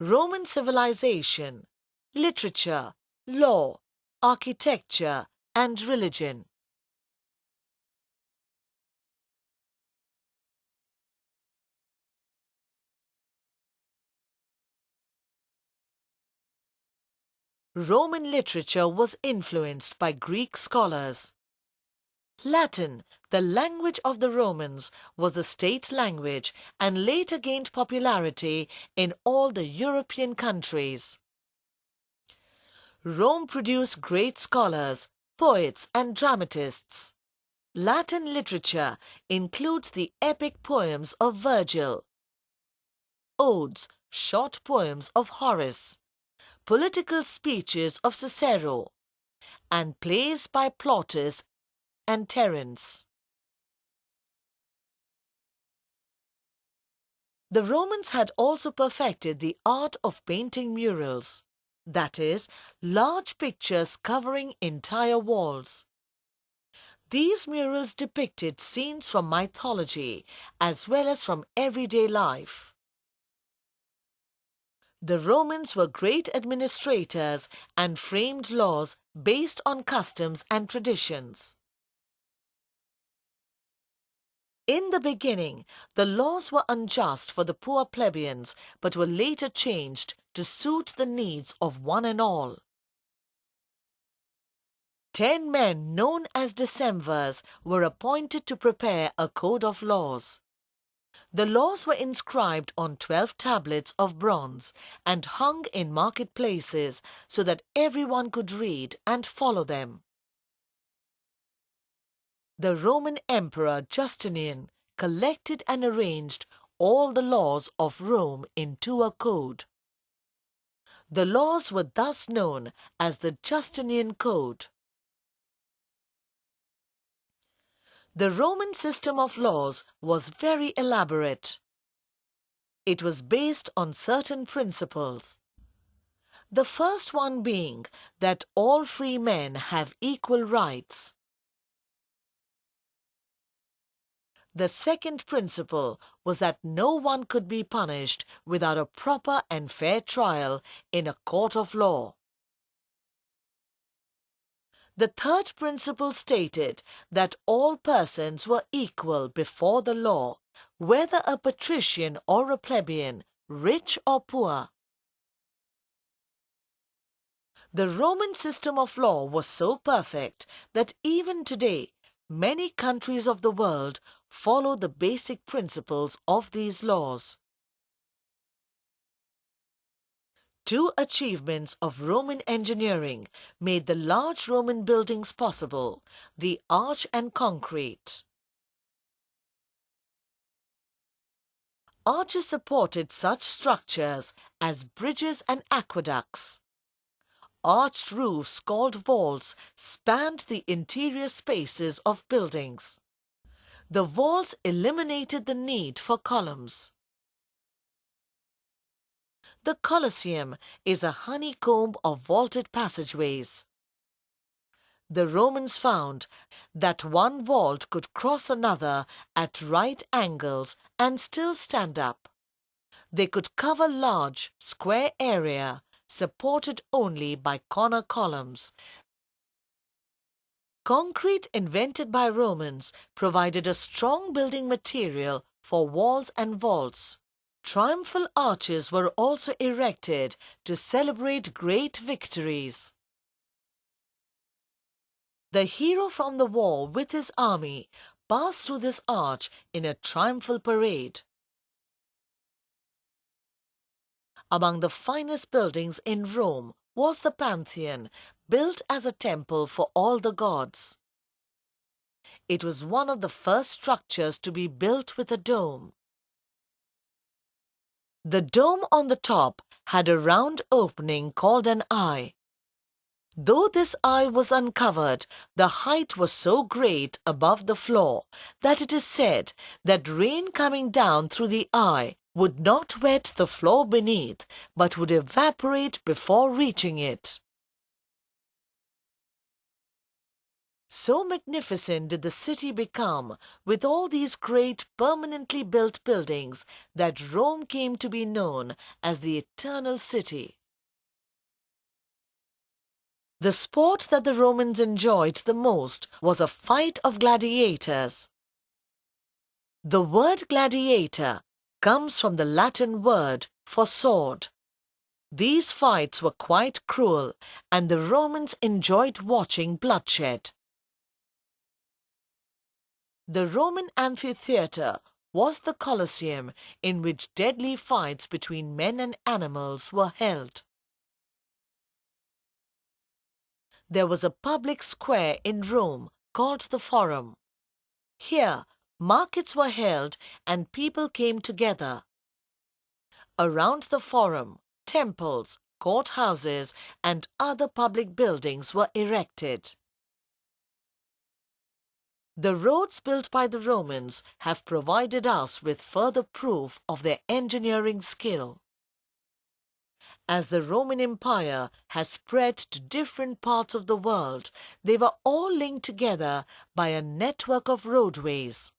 Roman civilization, literature, law, architecture, and religion. Roman literature was influenced by Greek scholars. Latin, the language of the Romans, was the state language and later gained popularity in all the European countries. Rome produced great scholars, poets, and dramatists. Latin literature includes the epic poems of Virgil, odes, short poems of Horace, political speeches of Cicero, and plays by Plautus and Terence. The Romans had also perfected the art of painting murals, that is, large pictures covering entire walls. These murals depicted scenes from mythology as well as from everyday life. The Romans were great administrators and framed laws based on customs and traditions. In the beginning, the laws were unjust for the poor plebeians, but were later changed to suit the needs of one and all. 10 men known as Decemvirs were appointed to prepare a code of laws. The laws were inscribed on 12 tablets of bronze and hung in marketplaces so that everyone could read and follow them. The Roman Emperor Justinian collected and arranged all the laws of Rome into a code. The laws were thus known as the Justinian Code. The Roman system of laws was very elaborate. It was based on certain principles. The first one being that all free men have equal rights. The second principle was that no one could be punished without a proper and fair trial in a court of law. The third principle stated that all persons were equal before the law, whether a patrician or a plebeian, rich or poor. The Roman system of law was so perfect that even today, many countries of the world follow the basic principles of these laws. Two achievements of Roman engineering made the large Roman buildings possible: the arch and concrete. Arches supported such structures as bridges and aqueducts. Arched roofs, called vaults, spanned the interior spaces of buildings. The vaults eliminated the need for columns. The Colosseum is a honeycomb of vaulted passageways. The Romans found that one vault could cross another at right angles and still stand up. They could cover large, square area supported only by corner columns. Concrete, invented by Romans, provided a strong building material for walls and vaults. Triumphal arches were also erected to celebrate great victories. The hero from the war with his army passed through this arch in a triumphal parade. Among the finest buildings in Rome was the Pantheon, built as a temple for all the gods. It was one of the first structures to be built with a dome. The dome on the top had a round opening called an eye. Though this eye was uncovered, the height was so great above the floor that it is said that rain coming down through the eye would not wet the floor beneath, but would evaporate before reaching it. So magnificent did the city become with all these great permanently built buildings that Rome came to be known as the Eternal City. The sport that the Romans enjoyed the most was a fight of gladiators. The word gladiator comes from the Latin word for sword. These fights were quite cruel, and the Romans enjoyed watching bloodshed. The Roman amphitheatre was the Colosseum in which deadly fights between men and animals were held. There was a public square in Rome called the Forum. Here, markets were held and people came together. Around the Forum, temples, courthouses, and other public buildings were erected. The roads built by the Romans have provided us with further proof of their engineering skill. As the Roman Empire has spread to different parts of the world, they were all linked together by a network of roadways.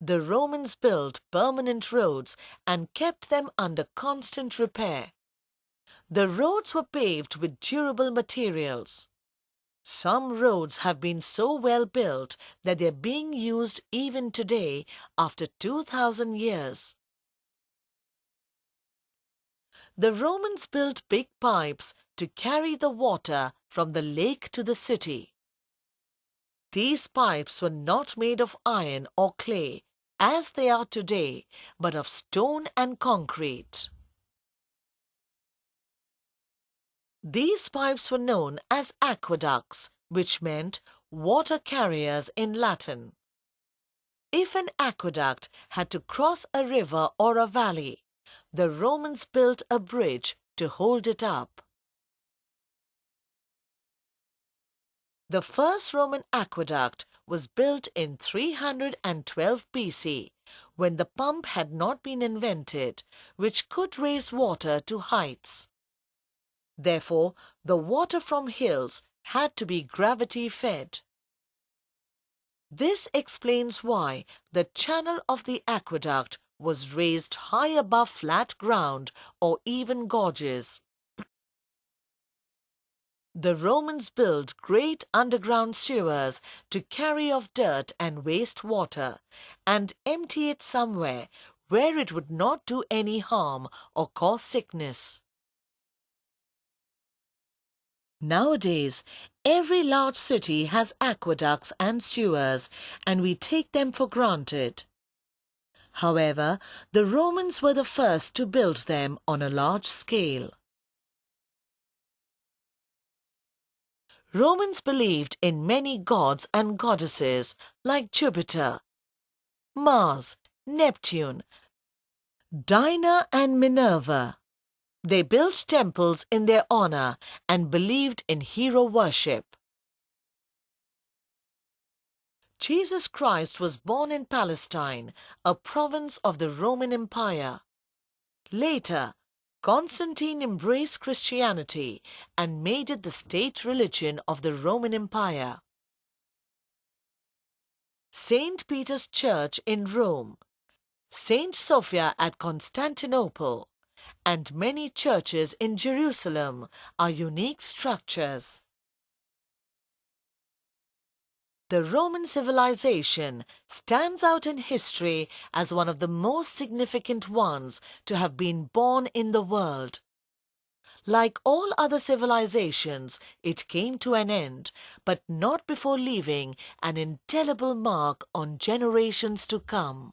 The Romans built permanent roads and kept them under constant repair. The roads were paved with durable materials. Some roads have been so well built that they are being used even today after 2000 years. The Romans built big pipes to carry the water from the lake to the city. These pipes were not made of iron or clay, as they are today, but of stone and concrete. These pipes were known as aqueducts, which meant water carriers in Latin. If an aqueduct had to cross a river or a valley, the Romans built a bridge to hold it up. The first Roman aqueduct was built in 312 BC, when the pump had not been invented, which could raise water to heights. Therefore, the water from hills had to be gravity-fed. This explains why the channel of the aqueduct was raised high above flat ground or even gorges. The Romans built great underground sewers to carry off dirt and waste water and empty it somewhere where it would not do any harm or cause sickness. Nowadays, every large city has aqueducts and sewers, and we take them for granted. However, the Romans were the first to build them on a large scale. Romans believed in many gods and goddesses like Jupiter, Mars, Neptune, Diana and Minerva. They built temples in their honor and believed in hero worship. Jesus Christ was born in Palestine, a province of the Roman Empire. Later, Constantine embraced Christianity and made it the state religion of the Roman Empire. St. Peter's Church in Rome, St. Sophia at Constantinople, and many churches in Jerusalem are unique structures. The Roman civilization stands out in history as one of the most significant ones to have been born in the world. Like all other civilizations, it came to an end, but not before leaving an indelible mark on generations to come.